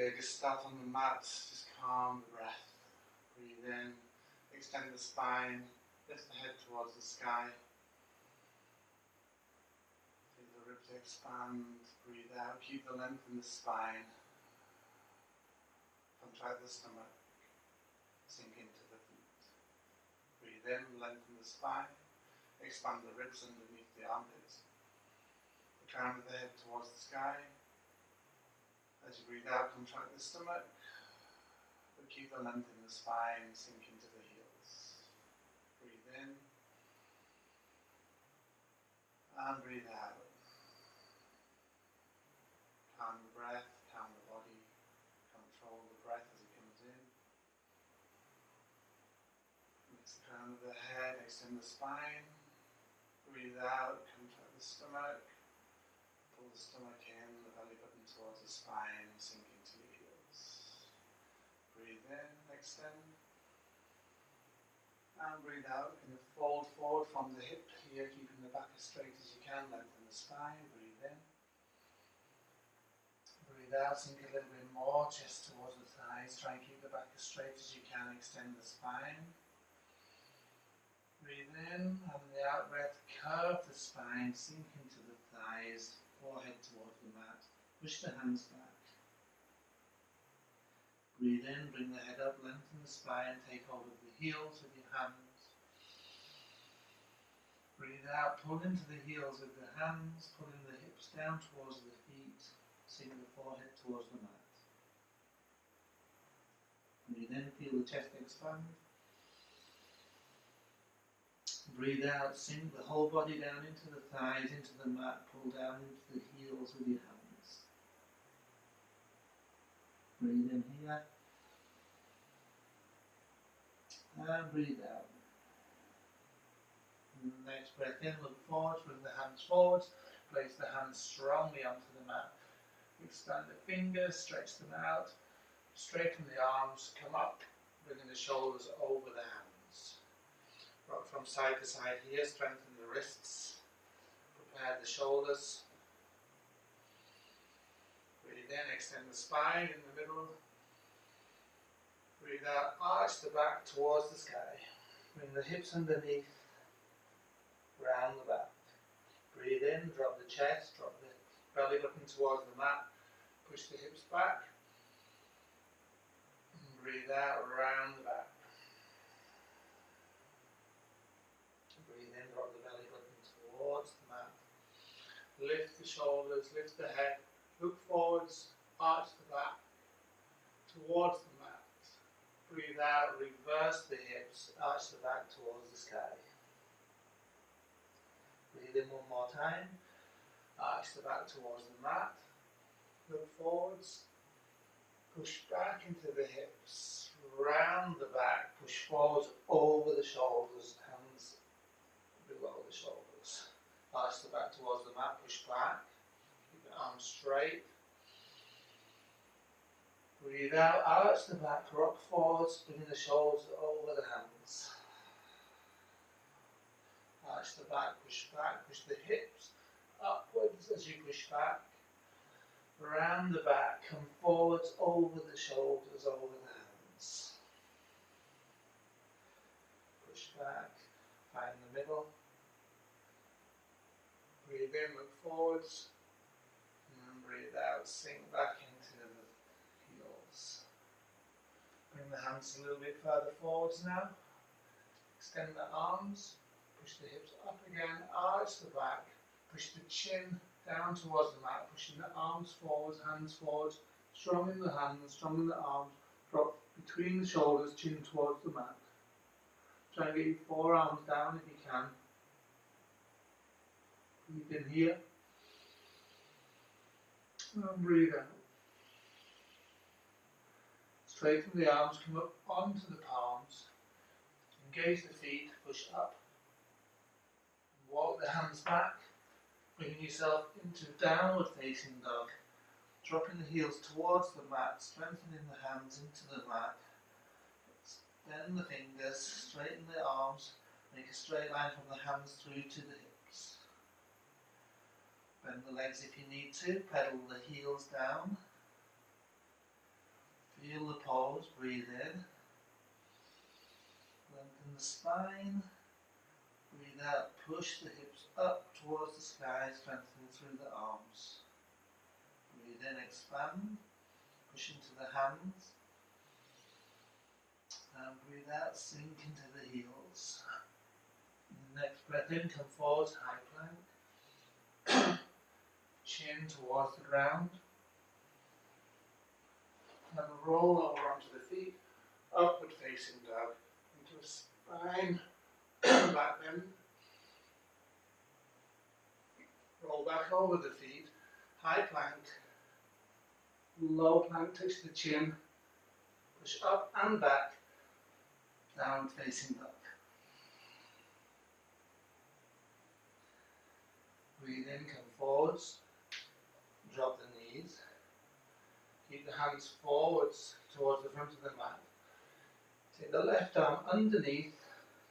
Okay, just start on the mat, just calm the breath. Breathe in, extend the spine, lift the head towards the sky. Feel the ribs expand, breathe out, keep the length in the spine. Contract the stomach, sink into the feet. Breathe in, lengthen the spine, expand the ribs underneath the armpits. The crown of the head towards the sky. As you breathe out, contract the stomach, but keep the length in the spine, sink into the heels. Breathe in, and breathe out. Calm the breath, calm the body, control the breath as it comes in. Mix the crown of the head, extend the spine. Breathe out, contract the stomach. Pull the stomach in, the belly button towards the spine, sink into your heels. Breathe in, extend. And breathe out, in a fold forward from the hip here, keeping the back as straight as you can, lengthen the spine, breathe in. Breathe out, sink a little bit more, chest towards the thighs, try and keep the back as straight as you can, extend the spine. Breathe in, and on the out breath, curve the spine, sink into the thighs, forehead towards the mat, push the hands back. Breathe in, bring the head up, lengthen the spine, take hold of the heels with your hands. Breathe out, pull into the heels with the hands, pulling the hips down towards the feet, sink the forehead towards the mat. Breathe in, feel the chest expand. Breathe out, sink the whole body down into the thighs, into the mat, pull down into the heels with your hands. Breathe in here. And breathe out. Next breath in, look forward, bring the hands forward, place the hands strongly onto the mat. Expand the fingers, stretch them out, straighten the arms, come up, bringing the shoulders over the hands. Rock from side to side here, strengthen the wrists, prepare the shoulders. Breathe in, extend the spine in the middle. Breathe out, arch the back towards the sky. Bring the hips underneath, round the back. Breathe in, drop the chest, drop the belly button towards the mat. Push the hips back. And breathe out, round the back. Breathe in, drop the belly button towards the mat. Lift the shoulders, lift the head. Look forwards, arch the back towards the mat. Breathe out, reverse the hips, arch the back towards the sky. Breathe in one more time, arch the back towards the mat. Look forwards, push back into the hips, round the back, push forwards over the shoulders, hands below the shoulders. Arch the back towards the mat, push back, keep the arms straight. Breathe out, arch the back, rock forwards, bringing the shoulders over the hands. Arch the back, push the hips upwards as you push back. Round the back, come forwards over the shoulders, over the hands. Push back, find the middle. Breathe in, look forwards. And breathe out, sink back into the heels. Bring the hands a little bit further forwards now. Extend the arms. Push the hips up again, arch the back, push the chin down towards the mat, pushing the arms forwards, hands forwards, strong in the hands, strong in the arms, drop between the shoulders, chin towards the mat. Try and get your forearms down if you can. Breathe in here, and breathe out. Straighten the arms, come up onto the palms, engage the feet, push up. Walk the hands back, bringing yourself into downward facing dog. Dropping the heels towards the mat, strengthening the hands into the mat. Bend the fingers, straighten the arms, make a straight line from the hands through to the hips. Bend the legs if you need to, pedal the heels down. Feel the pose, breathe in. Lengthen the spine. Breathe out, push the hips up towards the sky, strengthening through the arms. Breathe in, expand. Push into the hands. And breathe out, sink into the heels. Next breath in, come forward, high plank. Chin towards the ground. And roll over onto the feet. Upward facing dog. Into a spine. Back bend. Roll back over the feet. High plank. Low plank, touch the chin. Push up and back. Downward facing dog. Breathe in, come forwards. Drop the knees. Keep the hands forwards towards the front of the mat. Take the left arm underneath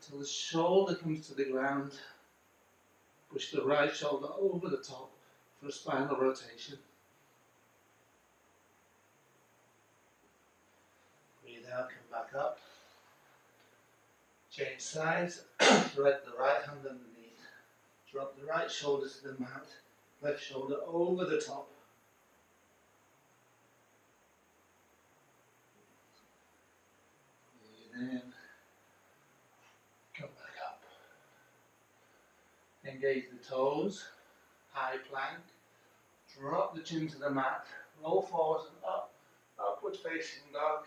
till the shoulder comes to the ground. Push the right shoulder over the top for a spinal rotation. Breathe out, come back up. Change sides. Thread the right hand underneath. Drop the right shoulder to the mat. Left shoulder over the top. Breathe in. Come back up. Engage the toes. High plank. Drop the chin to the mat. Roll forward and up. Upward facing dog.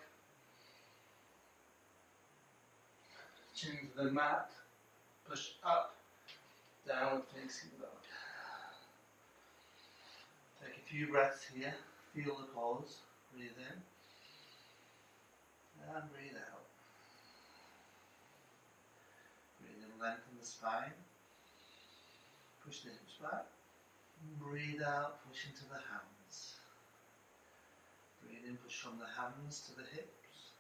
Chin to the mat. Push up. Downward facing dog. Take a few breaths here. Feel the pose. Breathe in. And breathe out. Breathe in, lengthen the spine. Push the hips back. Breathe out, push into the hands. Breathe in, push from the hands to the hips.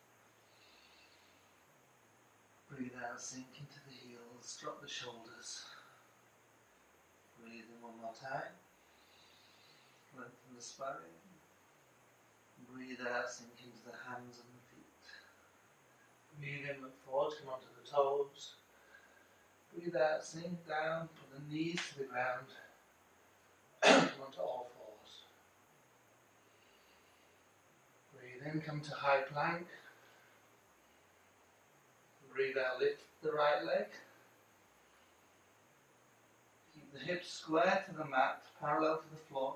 Breathe out, sink into the heels, drop the shoulders. Breathe in one more time. Lengthen the spine. Breathe out, sink into the hands and the feet. Breathe in, look forward, come onto the toes. Breathe out, sink down, put the knees to the ground. Come onto all fours. Breathe in, come to high plank. Breathe out, lift the right leg. Keep the hips square to the mat, parallel to the floor.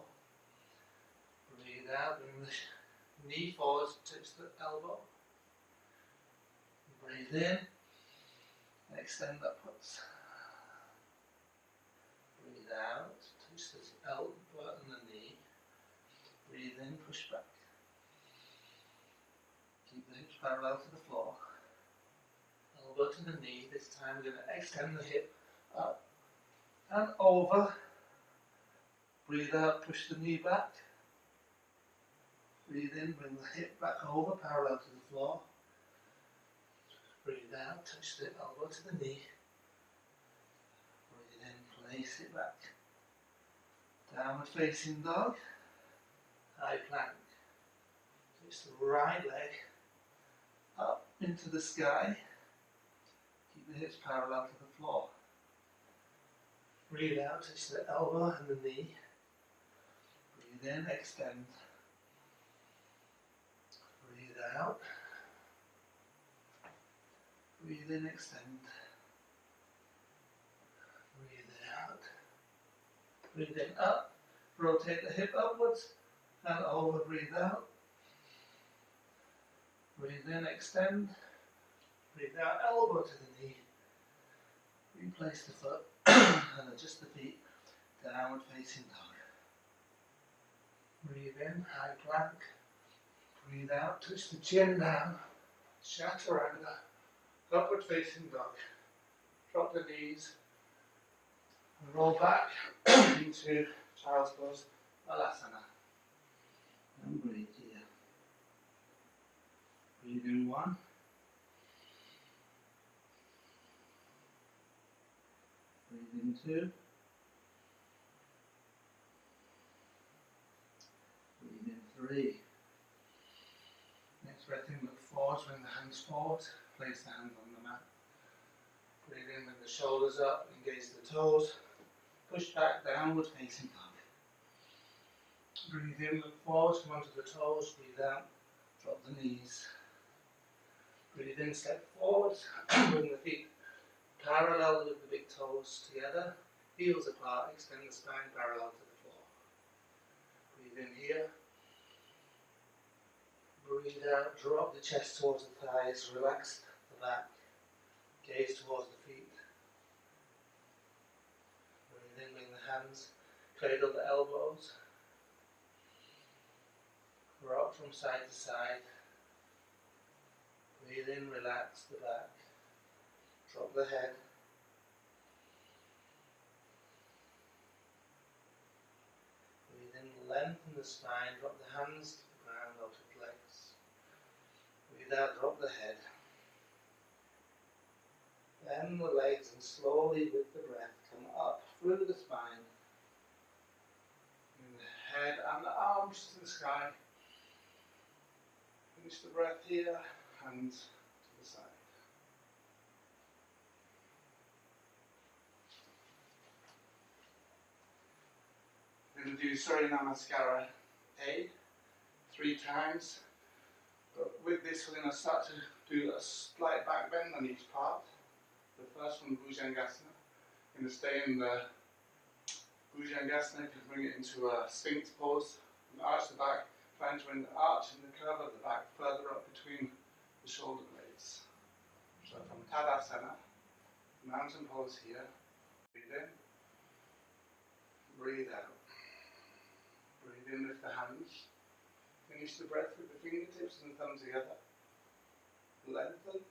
Breathe out, bring the knee forward, touch the elbow. Breathe in, extend upwards. Breathe out, touch the elbow and the knee. Breathe in, push back. Keep the hips parallel to the floor. Elbow to the knee. This time we're going to extend the hip up and over. Breathe out, push the knee back. Breathe in, bring the hip back over, parallel to the floor. Breathe out, touch the elbow to the knee. Breathe in, place it back. Downward facing dog. High plank. Touch the right leg up into the sky. Keep the hips parallel to the floor. Breathe out, touch the elbow and the knee. Breathe in, extend. Breathe out. Breathe in, extend. Breathe out. Breathe in, up. Rotate the hip upwards and over. Breathe out. Breathe in, extend. Breathe out, elbow to the knee. Replace the foot and adjust the feet. Downward facing dog. Breathe in, high plank. Breathe out, touch the chin down. Chaturanga. Upward facing dog. Drop the knees. And roll back into child's pose, Malasana. And breathe here. Breathe in one. Breathe in two. Breathe in three. Next forward, bring the hands forward, place the hands on the mat. Breathe in with the shoulders up, engage the toes, push back, downward facing dog. Breathe in, look forward, come onto the toes, breathe out, drop the knees. Breathe in, step forward, bring the feet parallel with the big toes together, heels apart, extend the spine parallel to the floor. Breathe in here. Breathe out, drop the chest towards the thighs, relax the back, gaze towards the feet. Breathe in, bring the hands, cradle the elbows. Rock from side to side. Breathe in, relax the back. Drop the head. Breathe in, lengthen the spine. Drop the hands to the ground, out of legs. Breathe out, drop the head. Bend the legs and slowly with the breath come up through the spine. Bring the head and the arms to the sky. Finish the breath here, hands to the side. We're going to do Surya Namaskara A 3 times. But with this, we're going to start to do a slight back bend on each part. The first one, Bhujangasana. We're going to stay in the Bhujangasana, you can bring it into a Sphinx pose and arch the back. Trying to bring the arch and the curve of the back further up between the shoulder blades. So from Tadasana, mountain pose here, breathe in, breathe out. Breathe in, lift the hands. Finish the breath with the fingertips and the thumb together. Lengthen.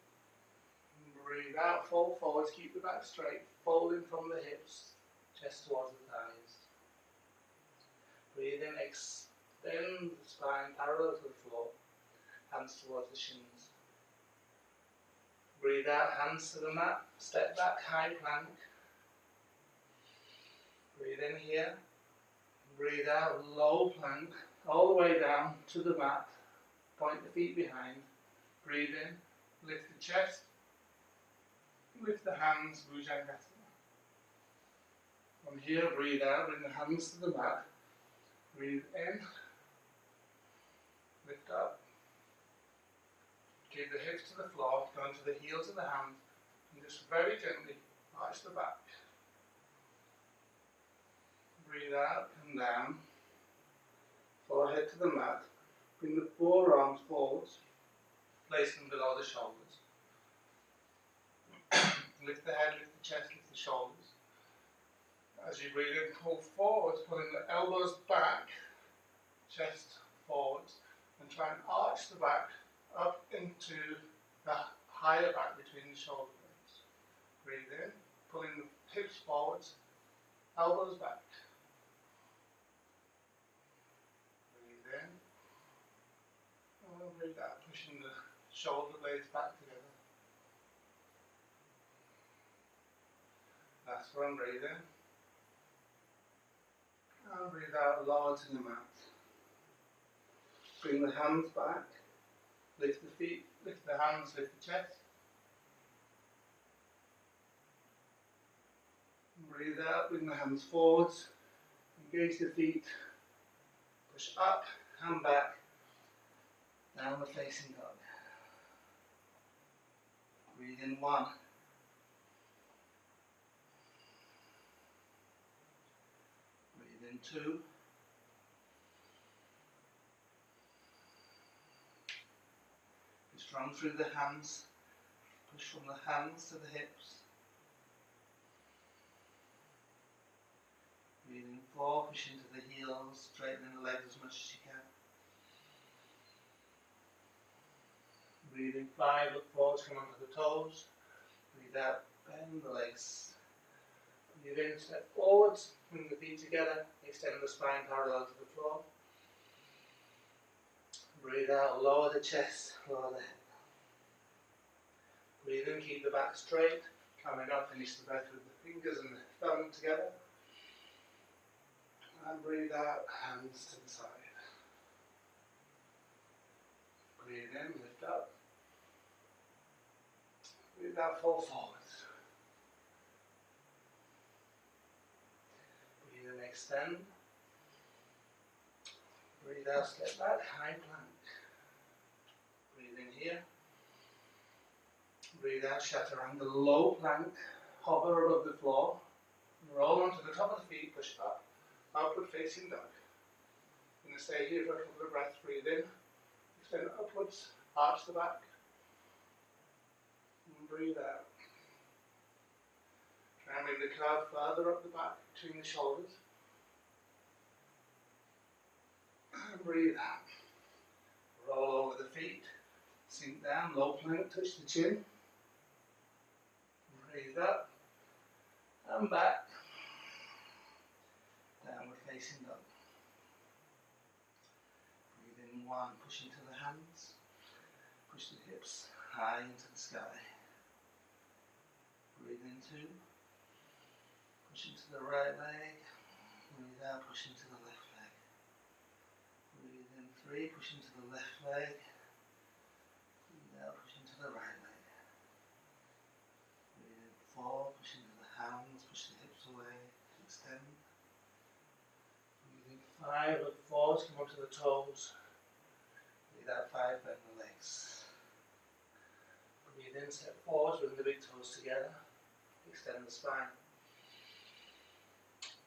Breathe out, fold forwards, keep the back straight, folding from the hips, chest towards the thighs. Breathe in, extend the spine parallel to the floor, hands towards the shins. Breathe out, hands to the mat, step back, high plank. Breathe in here, breathe out, low plank, all the way down to the mat, point the feet behind. Breathe in, lift the chest, lift the hands, Bhujangasana. From here, breathe out, bring the hands to the mat. Breathe in, lift up. Keep the hips to the floor, go into the heels of the hands, and just very gently arch the back. Breathe out, come down. Forehead to the mat. Bring the forearms forwards, place them below the shoulders. Lift the head, lift the chest, lift the shoulders. As you breathe in, pull forwards, pulling the elbows back, chest forwards, and try and arch the back up into the higher back between the shoulder blades. Breathe in, pulling the hips forwards, elbows back. Breathe in, and breathe out, pushing the shoulder blades back together. Last one, breathe in. And breathe out, lower to the mat. Bring the hands back. Lift the feet, lift the hands, lift the chest. Breathe out, bring the hands forwards. Engage the feet. Push up, hand back. Downward facing dog. Breathe in 1. Breathe in 2. Be strong through the hands. Push from the hands to the hips. Breathe in 4, push into the heels, straightening the legs as much as you can. Breathe in 5, look forward, come onto the toes. Breathe out, bend the legs. Breathe in, step forwards, bring the feet together, extend the spine parallel to the floor. Breathe out, lower the chest, lower the head. Breathe in, keep the back straight. Coming up, finish the breath with the fingers and the thumb together. And breathe out, hands to the side. Breathe in, lift up. Breathe out, fall forwards. Breathe in, extend. Breathe out, step back, high plank. Breathe in here. Breathe out, chaturanga, low plank. Hover above the floor. Roll onto the top of the feet, push up. Outward facing dog. I'm going to stay here for a couple of breaths. Breathe in. Extend upwards. Arch the back. And breathe out. Try and bring the curve further up the back between the shoulders. And breathe out. Roll over the feet. Sink down. Low plank. Touch the chin. Breathe up. And back. Downward facing dog. Breathe in one. Push into the hands. Push the hips high into the sky. Breathe in two. Push into the right leg. Breathe out, push into the left leg. Breathe in three, push into the left leg. Breathe out, push into the right leg. Breathe in four, push into the hands, push the hips away, extend. Breathe in five, look forwards, come onto the toes. Breathe out five, bend the legs. Breathe in, step forwards, bring the big toes together. Extend the spine.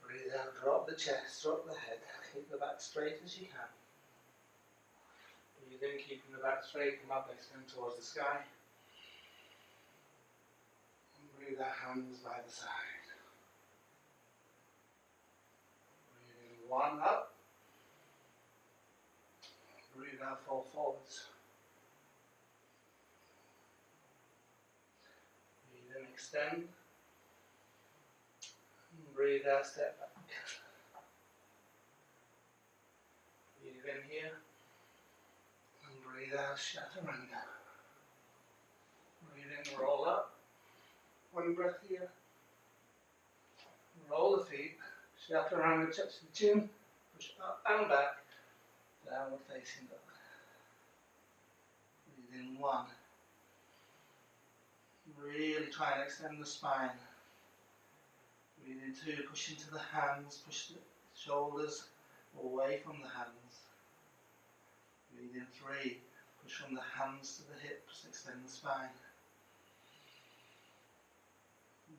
Breathe out, drop the chest, drop the head. Keep the back straight as you can. Breathe in, keeping the back straight, come up, extend towards the sky. And breathe out, hands by the side. Breathe in, one up. Breathe out, fall forwards. Breathe in, extend. Breathe out, step back. Breathe in here. And breathe out, chaturanga. Breathe in, roll up. One breath here. Roll the feet. Chaturanga, touch the chin. Push up and back. Downward facing dog. Breathe in one. Really try and extend the spine. Breathe in two, push into the hands, push the shoulders away from the hands. Breathe in three, push from the hands to the hips, extend the spine.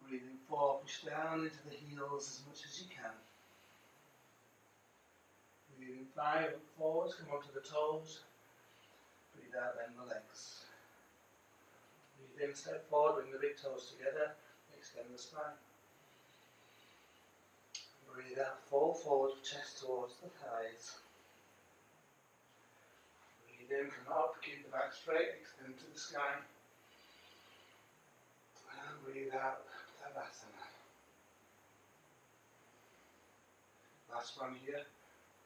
Breathe in four, push down into the heels as much as you can. Breathe in five, look forwards, come onto the toes. Breathe out, bend the legs. Breathe in, step forward, bring the big toes together, extend the spine. Breathe out, fall forward, chest towards the thighs. Breathe in, come up, keep the back straight, extend to the sky. And breathe out, Tadasana. Last one here.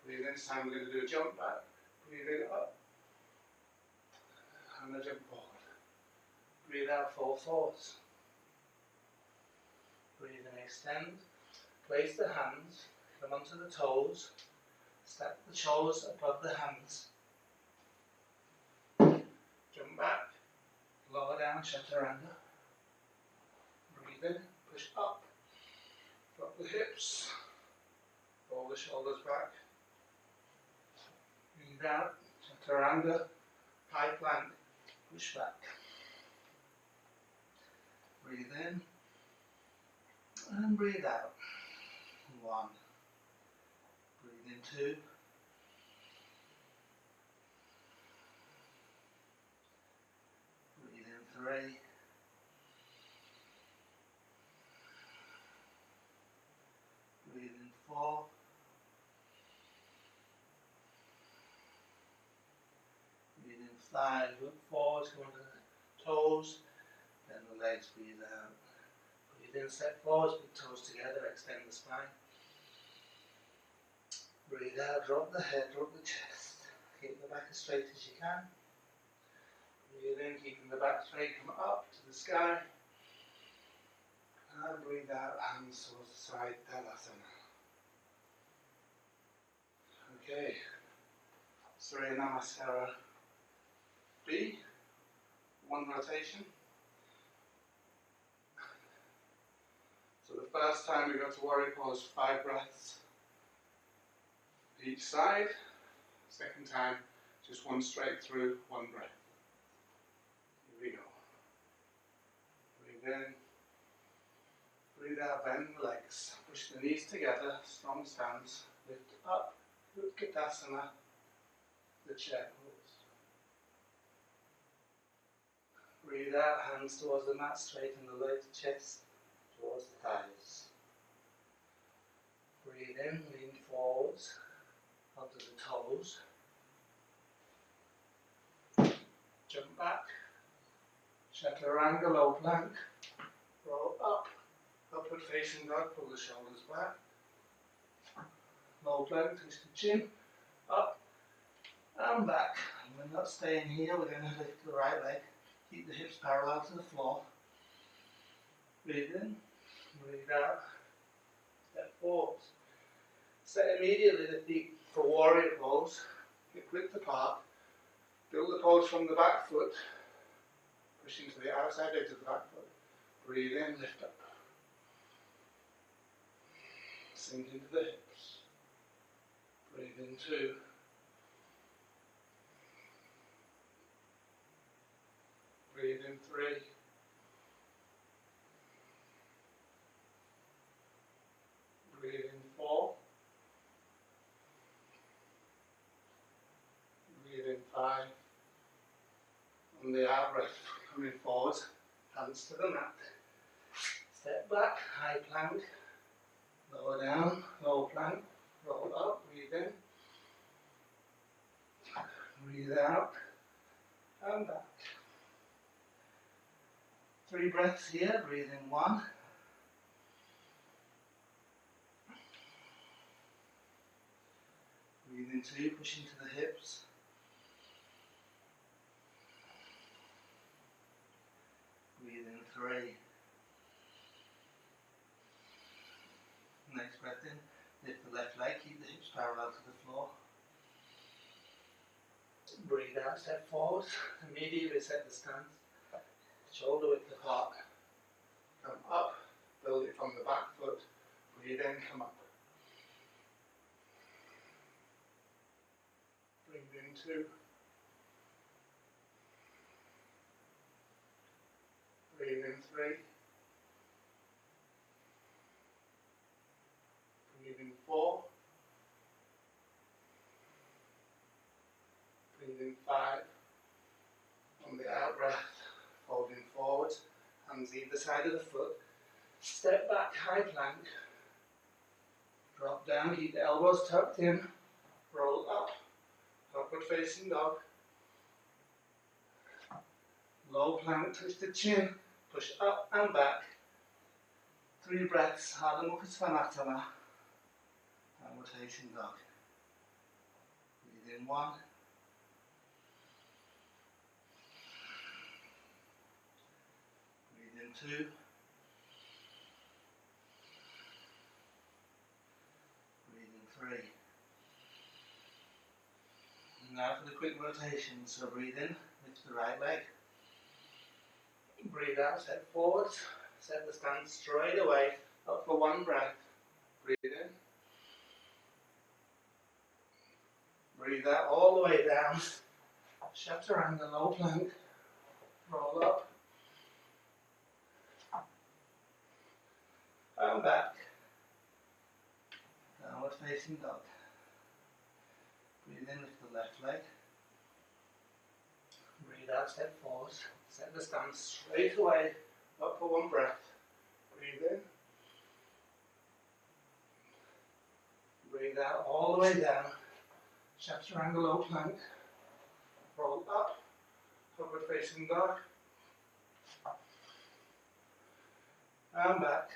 Breathe in, this time we're going to do a jump back. Breathe in, up. And a jump forward. Breathe out, fall forwards. Breathe in, extend. Place the hands, come onto the toes, stack the shoulders above the hands. Jump back, lower down, chaturanga. Breathe in, push up, drop the hips, roll the shoulders back. Breathe out, chaturanga, high plank, push back. Breathe in, and breathe out. One. Breathe in two. Breathe in three. Breathe in four. Breathe in five. Look forward, come onto the toes. Then the legs, breathe out. Breathe in, step forward, big toes together, extend the spine. Breathe out, drop the head, drop the chest. Keep the back as straight as you can. Breathe in, keeping the back straight, come up to the sky. And breathe out, hands towards the side, Tadasana. Okay, Surya Namaskara B, one rotation. first time we go to warrior pose, 5 breaths each side. Second time, just one straight through, 1 breath. Here we go. Breathe in. Breathe out, bend the legs. Push the knees together, strong stance. Lift up, Utkatasana, the chair pose. Breathe out, hands towards the mat, straighten the legs, chest towards the thighs. Breathe in, lean forwards, up to the toes. Jump back, chaturanga, low plank, roll up, upward facing dog, pull the shoulders back. Low plank, twist the chin, up and back. And we're not staying here, we're going to lift the right leg, keep the hips parallel to the floor. Breathe in, breathe out, step forward. Set immediately the feet for warrior pose, hip width apart. Build the pose from the back foot, pushing to the outside edge of the back foot. Breathe in, lift up. Sink into the hips. Breathe in 2. Breathe in 3. Breathe in 4. Breathe in 5. On the out breath, coming forward, hands to the mat. Step back, high plank. Lower down, low plank. Roll up, breathe in. Breathe out. And back. 3 breaths here, breathe in 1. Breathe in 2, push into the hips. Breathe in 3. Next breath in, lift the left leg, keep the hips parallel to the floor. Breathe out, step forward, immediately set the stance. Shoulder width apart. Come up, build it from the back foot. Breathe in, come up. Breathe in 2. Breathe in 3. Breathe in 4. Breathe in 5. On the out breath, folding forward, hands either side of the foot. Step back, high plank. Drop down, keep the elbows tucked in. Roll up, upward facing dog. Low plank, twist the chin. Push up and back. 3 breaths, Ardha Mukha Svanasana. Downward facing dog. Breathe in 1. Breathe in 2. Breathe in 3. And now for the quick rotation. So breathe in, lift the right leg. Breathe out, step forward, set the stance straight away, up for 1 breath. Breathe in. Breathe out all the way down. Chaturanga, low plank. Roll up. And back. Downward facing dog. Breathe in, lift the left leg. Breathe out, step forward. Set the stance straight away, up for 1 breath. Breathe in. Breathe out all the way down. Chaturanga, low plank. Roll up, upward facing dog. And back.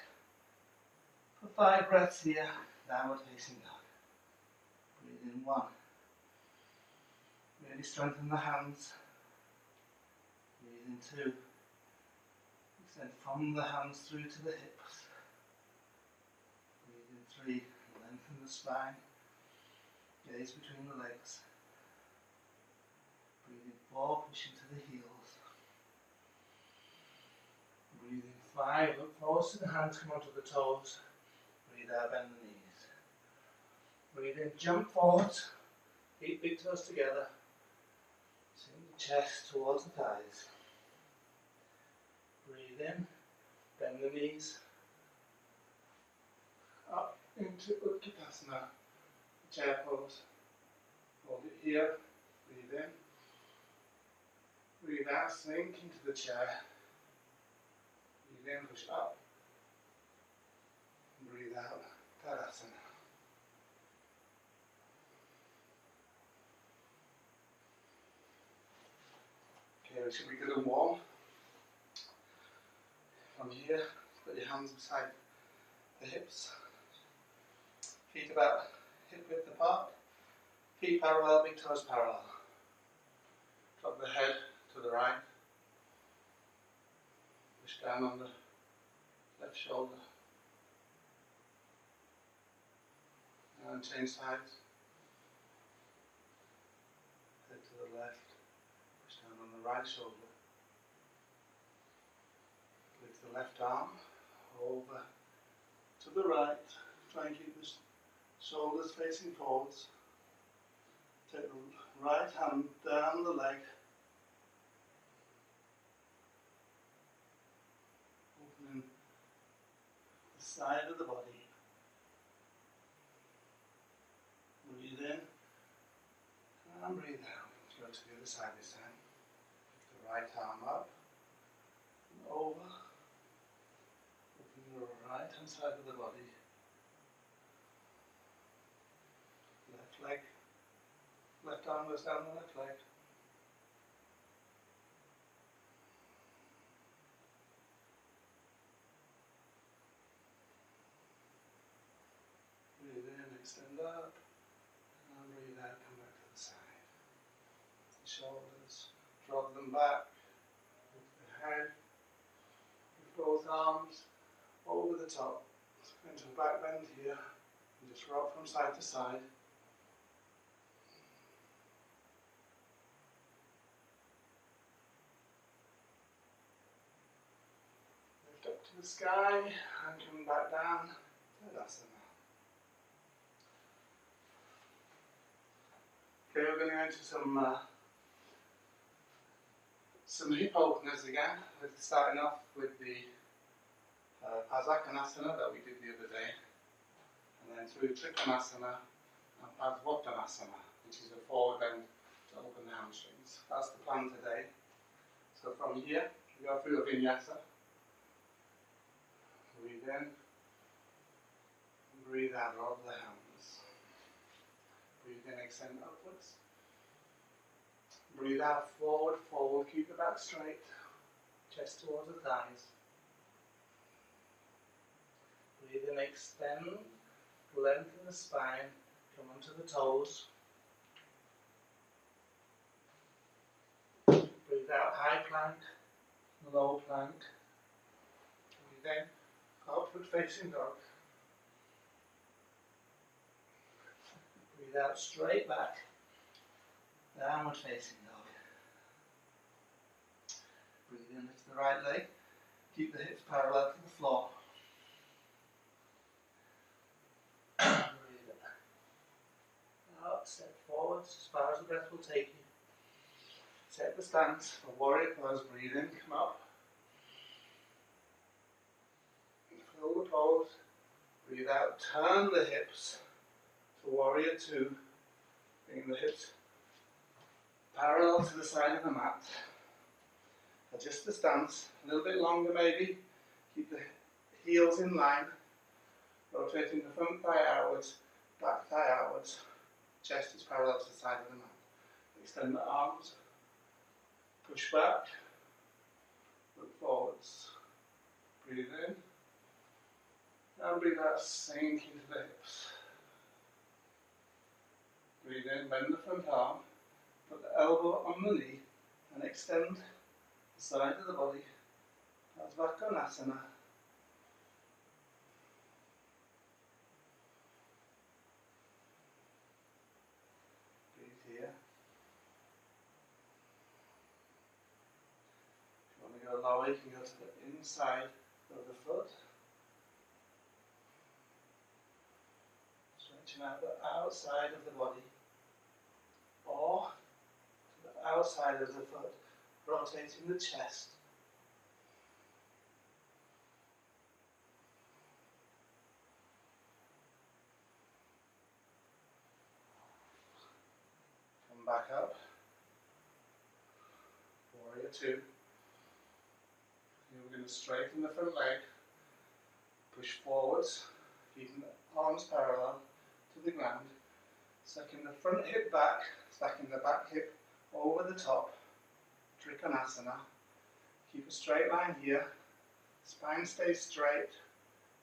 For 5 breaths here, downward facing dog. Breathe in 1. Really strengthen the hands. Breathe in 2. Extend from the hands through to the hips. Breathe in 3. Lengthen the spine. Gaze between the legs. Breathe in 4. Push into the heels. Breathe in 5, look forward to the hands, come onto the toes. Breathe out, bend the knees. Breathe in, jump forward. Feet, big toes together. Sink the chest towards the thighs. Breathe in, bend the knees. Up into Utkatasana, chair pose. Hold it here. Breathe in. Breathe out, sink into the chair. Breathe in, push up. Breathe out, Tadasana. Okay, we should be good and warm. From here, put your hands beside the hips. Feet about hip width apart. Feet parallel, big toes parallel. Drop the head to the right. Push down on the left shoulder. And change sides. Head to the left. Push down on the right shoulder. Lift the left arm over to the right. Try and keep the shoulders facing forwards. Take the right hand down the leg. Opening the side of the body. Breathe in and breathe out. Go to the other side this time. Lift the right arm up and over. Open the right hand side of the body. Left leg. Left arm goes down the left leg. Breathe in, extend up. And breathe out, come back to the side. The shoulders, drop them back. Lift the head. Lift both arms over the top. Into a back bend here. And just rock from side to side. Lift up to the sky and come back down to Tadasana. Okay, we're going to go into some hip openers again. We're starting off with the Pasakanasana that we did the other day, and then through Trikonasana and Padvottanasana, which is a forward bend to open the hamstrings. That's the plan today. So from here, we go through a Vinyasa. Breathe in, breathe out, roll the hands. Breathe in, extend upwards. Breathe out, forward, forward, keep the back straight. Chest towards the thighs. Breathe in, extend, lengthen the spine, come onto the toes. Breathe out, high plank, low plank. Breathe in, upward facing dog. Breathe out, straight back, downward facing dog. Breathe in, lift the right leg, keep the hips parallel to the floor. Breathe out, step forward as far as the breath will take you. Set the stance for warrior pose, breathe in, come up. Fill the pose, breathe out, turn the hips to warrior 2, bring the hips parallel to the side of the mat. Adjust the stance, a little bit longer maybe, keep the heels in line, rotating the front thigh outwards, back thigh outwards, chest is parallel to the side of the mat. Extend the arms, push back, look forwards, breathe in, and breathe out, sink into the hips. Breathe in, bend the front arm, put the elbow on the knee, and extend the side of the body, Padvottanasana. Breathe here. If you want to go lower, you can go to the inside of foot. Stretching out the outside of the body, or to the outside of the foot, rotating the chest. Come back up. Warrior two. Here we're going to straighten the front leg, push forwards, keeping the arms parallel to the ground, sucking the front hip back, stacking the back hip over the top, Trikonasana. Keep a straight line here, spine stays straight,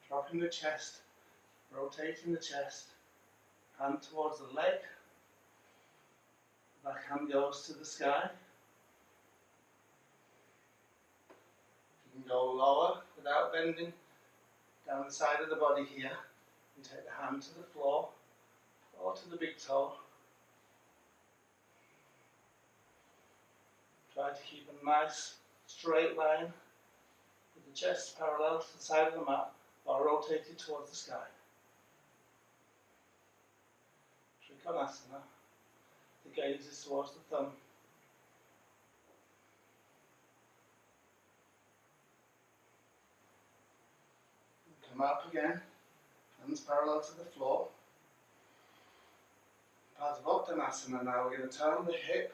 dropping the chest, rotating the chest, hand towards the leg, back hand goes to the sky. You can go lower without bending down the side of the body here, and take the hand to the floor or to the big toe. Try to keep a nice straight line with the chest parallel to the side of the mat or rotated towards the sky. Trikonasana. The gaze is towards the thumb. Come up again, hands parallel to the floor. Padvottanasana now. We're going to turn the hip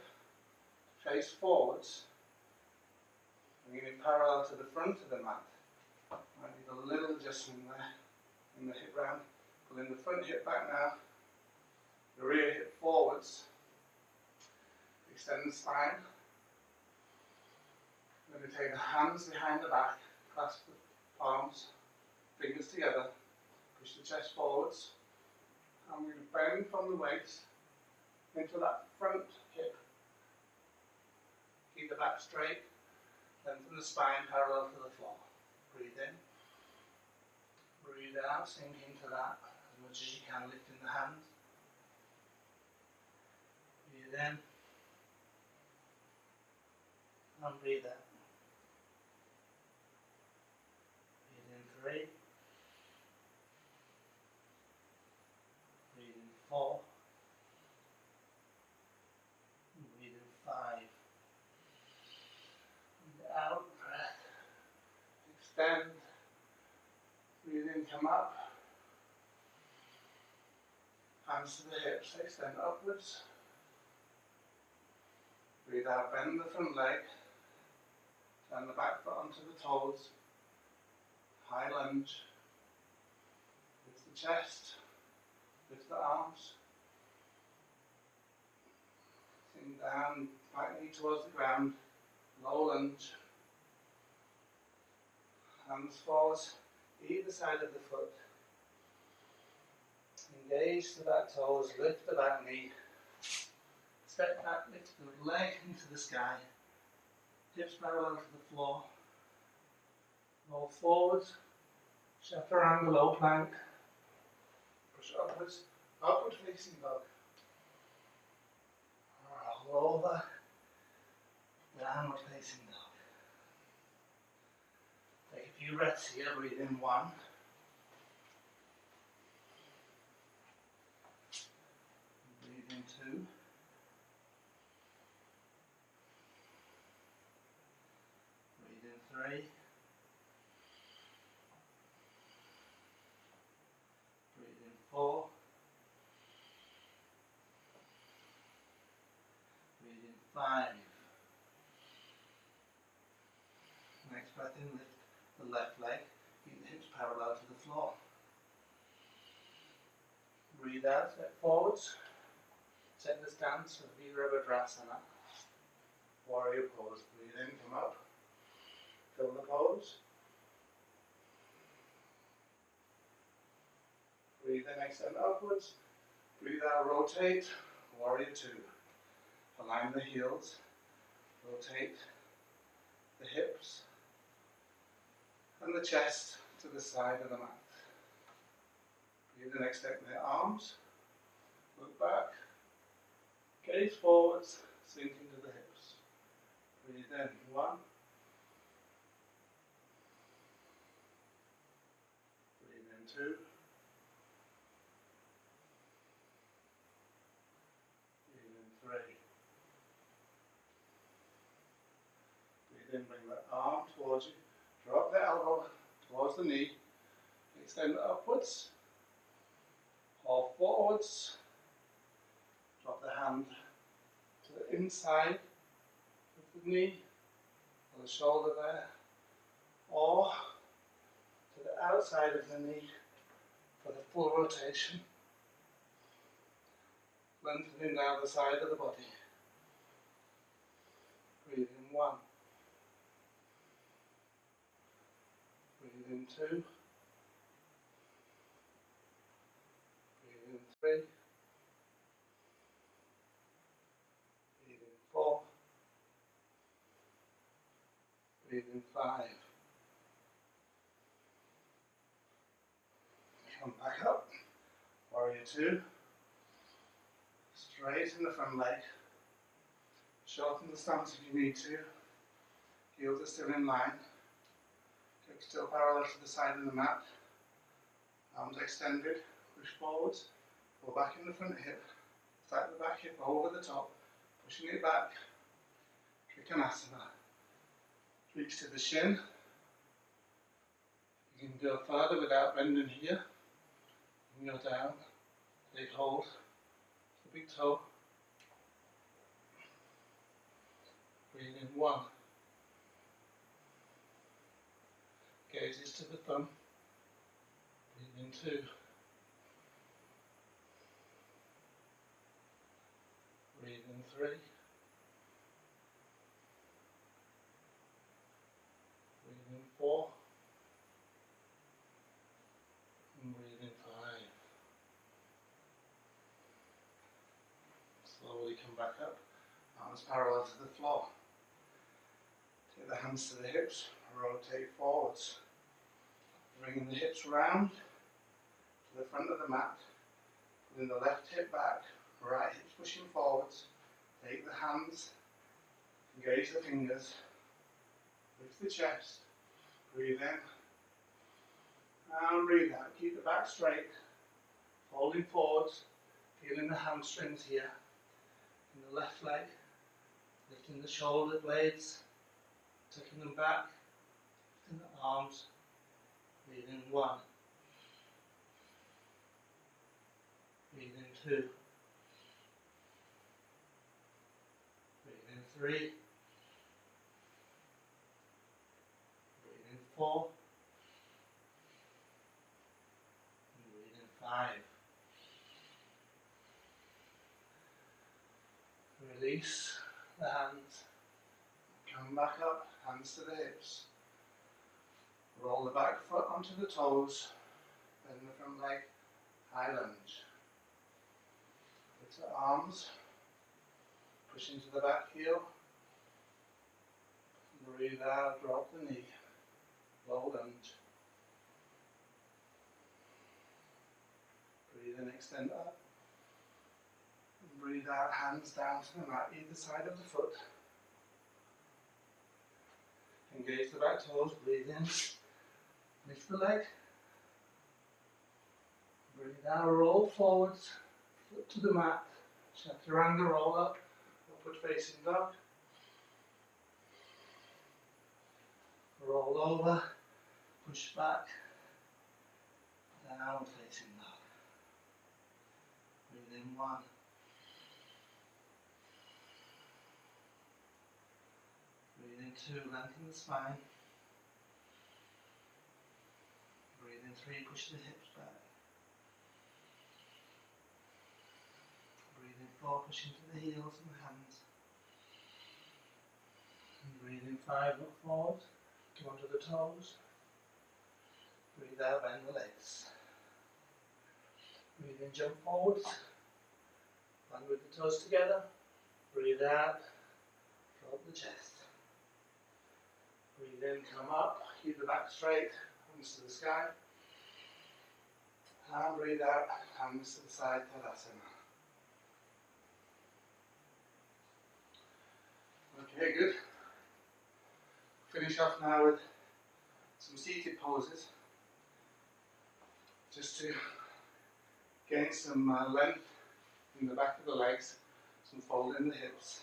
face forwards, bringing it parallel to the front of the mat. Might need a little adjustment there in the hip round. Pulling the front hip back now, the rear hip forwards. Extend the spine. We're going to take the hands behind the back, clasp the palms, fingers together, push the chest forwards, and we're going to bend from the waist into that front hip. Keep the back straight, lengthen the spine parallel to the floor. Breathe in, breathe out, sink into that as much as you can, lifting the hands. Breathe in, and breathe out. Breathe in 3. Breathe in 4. Breathe in 5. Breathe out, breath. Extend. Breathe in, come up. Hands to the hips, extend upwards. Breathe out, bend the front leg. Turn the back foot onto the toes. High lunge. Lift the chest. Lift the arms. Sink down, back knee towards the ground. Low lunge. Hands forwards, either side of the foot. Engage the back toes, lift the back knee. Step back, lift the leg into the sky. Hips parallel to the floor. Roll forwards. Chaturanga low plank. Push upwards. Upward facing dog. Roll over. Downward facing dog. Take a few breaths here. Breathe in 1. Breathe in 2. Breathe in 3. Breathe in 4. Breathe in 5. Next breath in, lift the left leg, keep the hips parallel to the floor. Breathe out, step forwards. Set the stance for Virabhadrasana. Warrior pose. Breathe in, come up. Fill the pose. Breathe in, extend upwards. Breathe out, rotate. Warrior 2. Align the heels. Rotate the hips and the chest to the side of the mat. Breathe in, extend the arms. Look back. Gaze forwards. Sink into the hips. Breathe in. 1. Breathe in, bring that arm towards you. Drop the elbow towards the knee. Extend it upwards or forwards. Drop the hand to the inside of the knee or the shoulder there, or to the outside of the knee for the full rotation. Lengthening down the side of the body. Breathe in 1. Breathe in 2. Breathe in 3. Breathe in 4. Breathe in 5. Come back up. Warrior 2. Straighten the front leg. Shorten the stance if you need to. Heels are still in line. Hips still parallel to the side of the mat. Arms extended. Push forwards. Pull back in the front hip. Stack the back hip over the top. Pushing it back. Trikonasana. Reach to the shin. You can go further without bending here. And go down. Take hold. The big toe. Breathe in 1. Gazes to the thumb. Breathe in 2. Breathe in 3. Breathe in 4. And breathe in 5. Slowly come back up. Arms parallel to the floor. Take the hands to the hips. Rotate forwards. Bringing the hips round to the front of the mat. Pulling the left hip back. Right hips pushing forwards. Take the hands. Engage the fingers. Lift the chest. Breathe in. And breathe out. Keep the back straight. Folding forwards. Feeling the hamstrings here. In the left leg. Lifting the shoulder blades. Tucking them back. Lifting the arms. Breathe in 1. Breathe in 2. Breathe in 3. Breathe in 4. And breathe in 5. Release the hands. Come back up, hands to the hips. Roll the back foot onto the toes. Bend the front leg, high lunge. Lift the arms. Push into the back heel. Breathe out, drop the knee. Low lunge. Breathe in, extend up. Breathe out, hands down to the mat, either side of the foot. Engage the back toes, breathe in. Lift the leg. Breathe out, roll forwards. Foot to the mat. Chaturanga, roll up. Upward facing dog. Roll over. Push back. Down facing dog. Breathe in 1. Breathe in 2, lengthen the spine. Breathe in 3, push the hips back. Breathe in 4, push into the heels and the hands. And breathe in 5, look forward. Come onto the toes. Breathe out, bend the legs. Breathe in, jump forwards. Land with the toes together. Breathe out, drop the chest. Breathe in, come up, keep the back straight, hands to the sky. And breathe out, hands to the side, Tadasana. Okay, good. Finish off now with some seated poses. Just to gain some length in the back of the legs, some fold in the hips.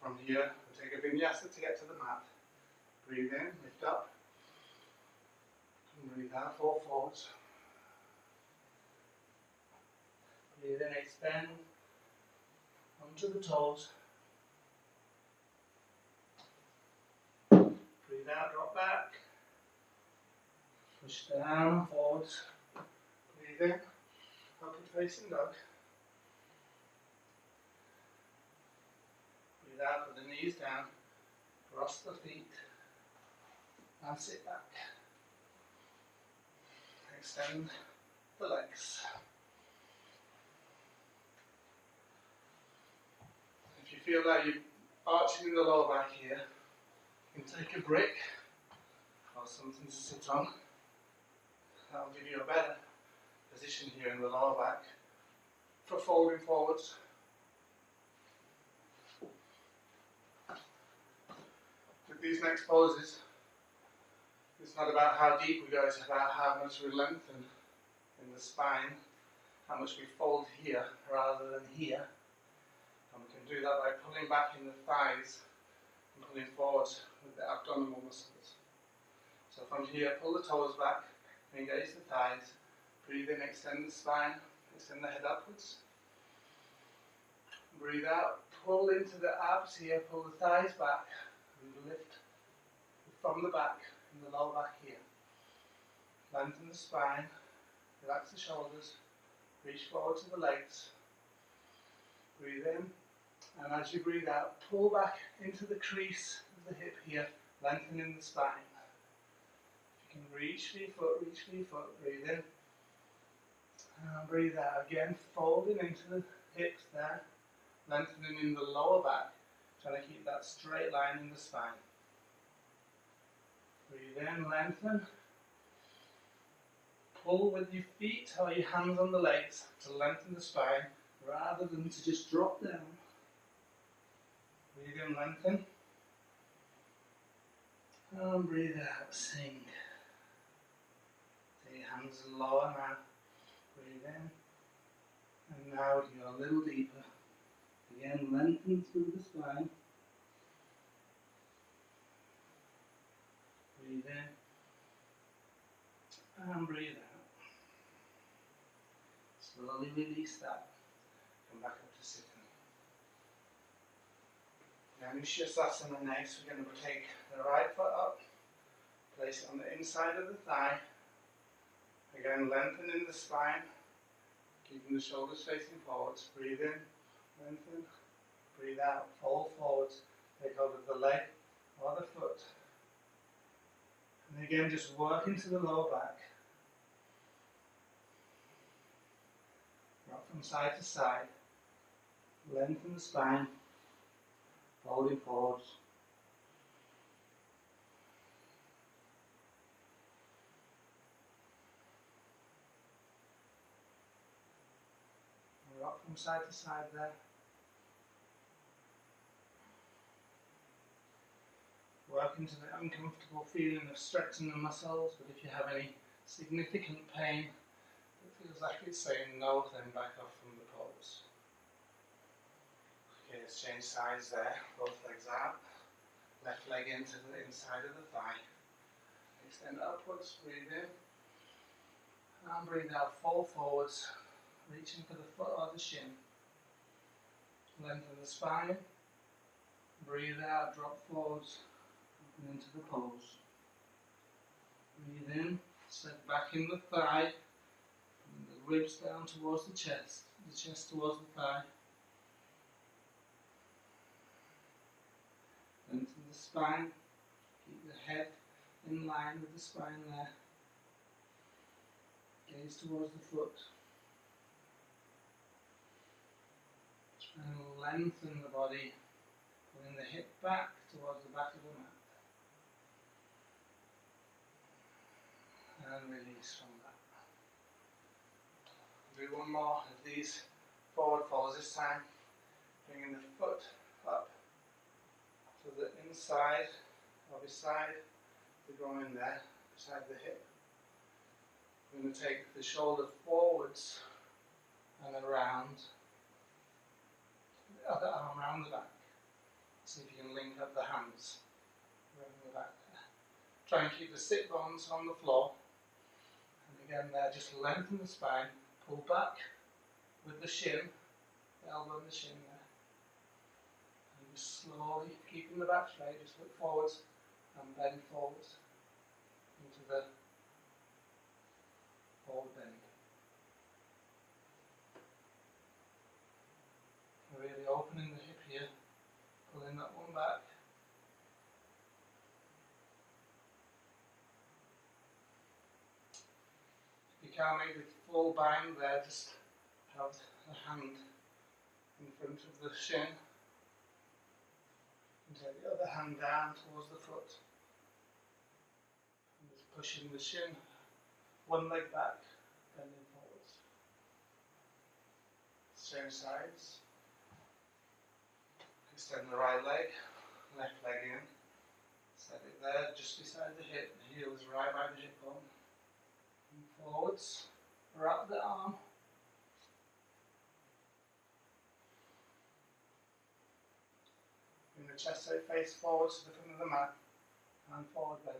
From here, we'll take a vinyasa to get to the mat. Breathe in, lift up. And breathe out, fall forwards. Breathe in, extend onto the toes. Breathe out, drop back. Push down and forwards. Breathe in, upward facing dog. Breathe out with the knees down. Cross the feet. And sit back. Extend the legs. If you feel like you're arching in the lower back here, you can take a brick or something to sit on. That will give you a better position here in the lower back for folding forwards. With these next poses, it's not about how deep we go, it's about how much we lengthen in the spine, how much we fold here rather than here. And we can do that by pulling back in the thighs and pulling forwards with the abdominal muscles. So from here, pull the toes back, engage the thighs, breathe in, extend the spine, extend the head upwards. Breathe out, pull into the abs here, pull the thighs back, and lift from the back, in the lower back here. Lengthen the spine, relax the shoulders, reach forward to the legs. Breathe in, and as you breathe out, pull back into the crease of the hip here, lengthening the spine. If you can reach for your foot, breathe in. And breathe out again, folding into the hips there, lengthening in the lower back, trying to keep that straight line in the spine. Breathe in, lengthen. Pull with your feet or your hands on the legs to lengthen the spine rather than to just drop down. Breathe in, lengthen. And breathe out, sink. Take your hands lower now. Breathe in. And now you go a little deeper. Again, lengthen through the spine. Breathe in. And breathe out. Slowly release that. Come back up to sitting. Now in Vinyasa next, we're going to take the right foot up, place it on the inside of the thigh. Again, lengthening the spine, keeping the shoulders facing forwards. Breathe in, lengthen, breathe out, fold forwards, take hold of the leg or the foot. And again, just work into the lower back. Rock from side to side, lengthen the spine, folding forwards. Rock from side to side there. Work into the uncomfortable feeling of stretching the muscles, but if you have any significant pain that feels like it's saying no, then back off from the pose. Okay, let's change sides there. Both legs out. Left leg into the inside of the thigh. Extend upwards, breathe in. And breathe out, fold forwards, reaching for the foot or the shin. Lengthen the spine. Breathe out, drop forwards, and into the pose. Breathe in, set back in the thigh, and the ribs down towards the chest towards the thigh. Lengthen the spine, keep the head in line with the spine there. Gaze towards the foot. And lengthen the body, pulling the hip back towards the back of the mat. And release from that. Do one more of these forward folds this time. Bringing the foot up to the inside or beside the groin there, beside the hip. We're going to take the shoulder forwards and around, the other arm around the back. See if you can link up the hands. Bring the back there. Try and keep the sit bones on the floor. And again there, just lengthen the spine, pull back with the shin, the elbow and the shin there. And just slowly, keeping the back straight, just look forwards and bend forwards into the forward bend. Really opening the hip here, pulling that one back. If you can't make the full bind there, just have the hand in front of the shin and take the other hand down towards the foot. And just pushing the shin, one leg back, bending forwards. Same sides. Extend the right leg, left leg in. Set it there, just beside the hip. The heel is right by the hip bone. And forwards, wrap the arm. Bring the chest out, face forwards to the front of the mat. And forward bend.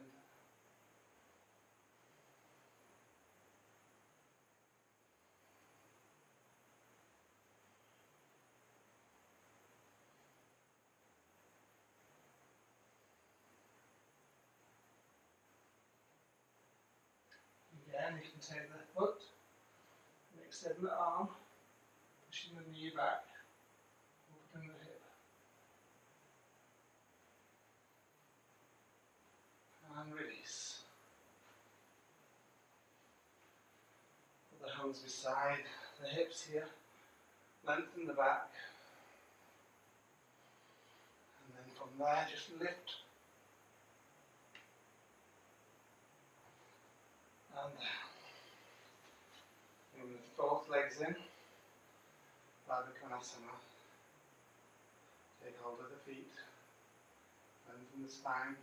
Again, you can take the foot and extend the arm, pushing the knee back, open the hip. And release. Put the hands beside the hips here, lengthen the back. And then from there, just lift. And bring both legs in, Vinyasa. Take hold of the feet, lengthen the spine,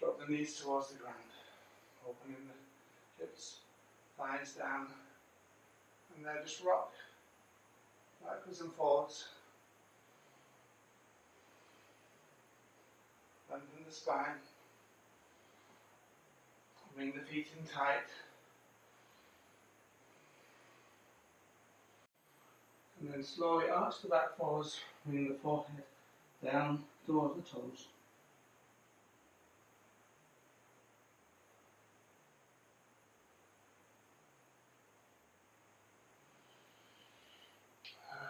drop the knees towards the ground, opening the hips, thighs down, and then just rock backwards and forwards. Lengthen the spine. Bring the feet in tight. And then slowly arch the back forwards, bring the forehead down towards the toes.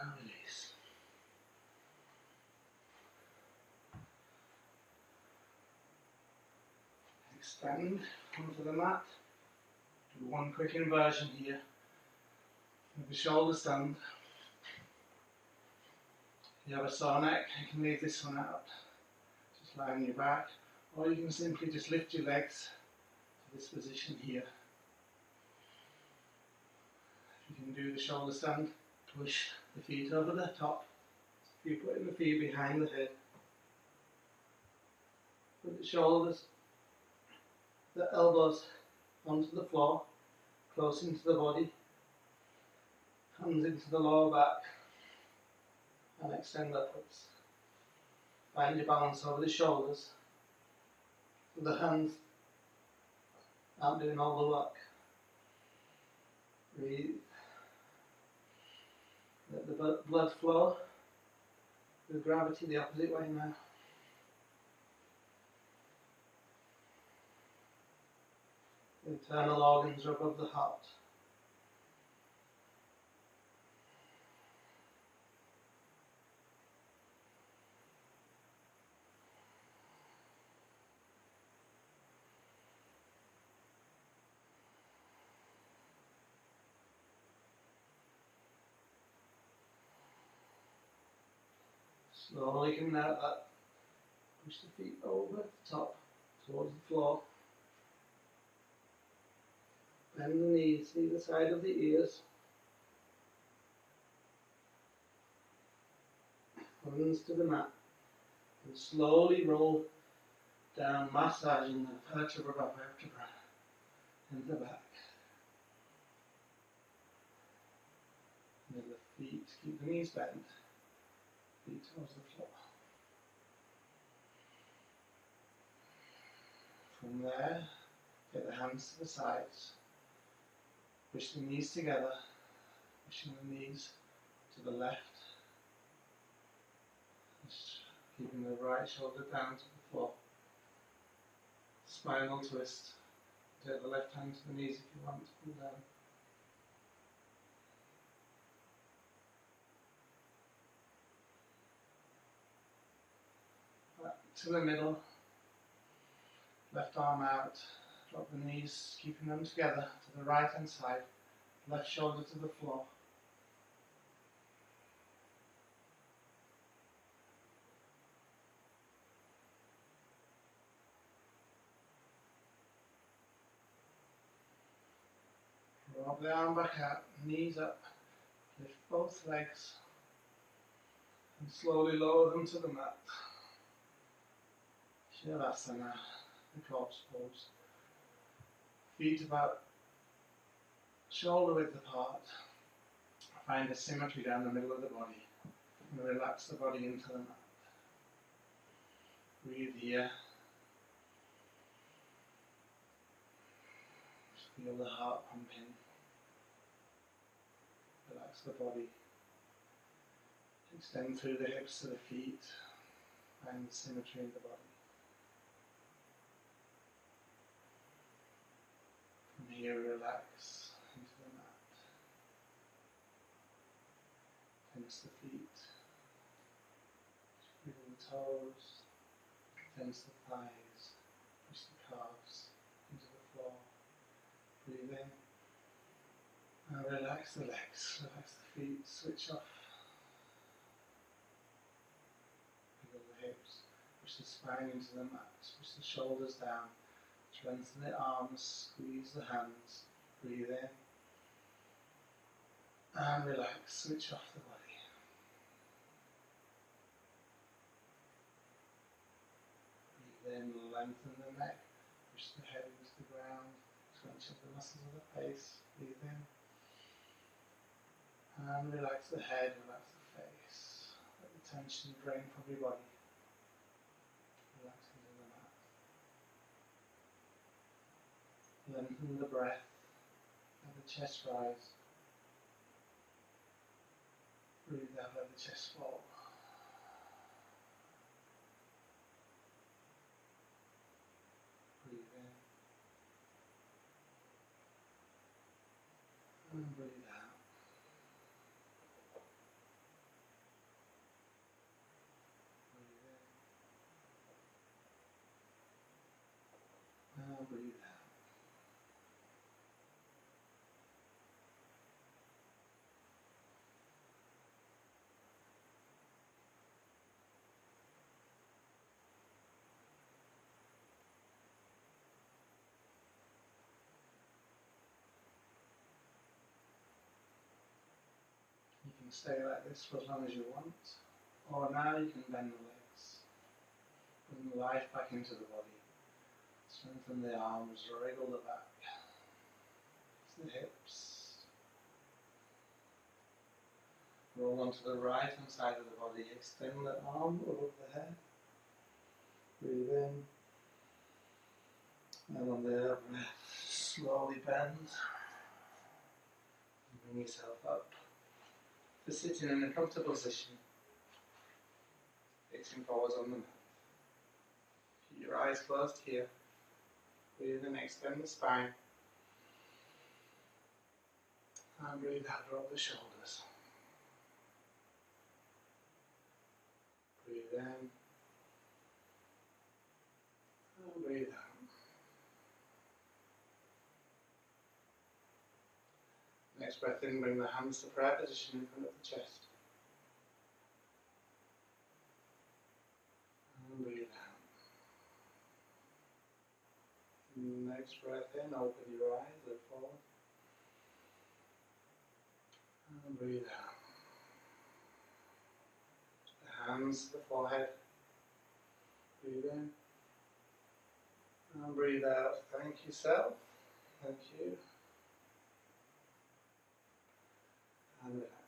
And release. Extend onto the mat. Do one quick inversion here with the shoulder stand. If you have a sore neck, you can leave this one out. Just lie on your back, or you can simply just lift your legs to this position here. If you can do the shoulder stand, push the feet over the top. If you put the feet behind the head, put the shoulders, the elbows onto the floor, close into the body, hands into the lower back, and extend upwards. Find your balance over the shoulders, so the hands aren't doing all the work. Breathe. Let the blood flow with gravity the opposite way now. The internal organs are above the heart. Slowly coming out of that, push the feet over the top towards the floor. Bend the knees either side of the ears. Hands to the mat. And slowly roll down, massaging the vertebra by vertebra in the back. And then the feet, keep the knees bent. Feet towards the floor. From there, get the hands to the sides, push the knees together, pushing the knees to the left, just keeping the right shoulder down to the floor. Spinal twist. Take the left hand to the knees if you want to pull down. Back to the middle. Left arm out. Drop the knees, keeping them together to the right hand side. Left shoulder to the floor. Drop the arm back out, knees up, lift both legs, and slowly lower them to the mat. Shavasana, the corpse pose. Feet about shoulder width apart. Find a symmetry down the middle of the body, and relax the body into the mat. Breathe here. Just feel the heart pumping. Relax the body. Extend through the hips to the feet. Find the symmetry in the body. From here, relax into the mat. Tense the feet. Wiggle the toes. Tense the thighs. Push the calves into the floor. Breathe in. And relax the legs, relax the feet, switch off. Wiggle the hips, push the spine into the mat, push the shoulders down, strengthen the arms, squeeze the hands, breathe in. And relax, switch off the body. Breathe in, lengthen the neck, push the head into the ground, scrunch up the muscles of the face, breathe in. And relax the head, relax the face. Let the tension drain from your body. Relax into the mat. Lengthen the breath. Let the chest rise. Breathe out, let the chest fall. Breathe in. And breathe out. And breathe out. You can stay like this for as long as you want, or now you can bend the legs. Bring the life back into the body. Strengthen the arms, wriggle the back, the hips. Roll onto the right hand side of the body, extend the arm above the head. Breathe in. And on the breath, slowly bend. Bring yourself up. To sitting in a comfortable position, facing forwards on the mat. Keep your eyes closed here. Breathe in, extend the spine. And breathe out, drop the shoulders. Breathe in. And breathe out. Next breath in, bring the hands to prayer position in front of the chest. And breathe out. Next breath in, open your eyes, look forward. And breathe out. The hands to the forehead. Breathe in. And breathe out. Thank yourself. Thank you. And relax.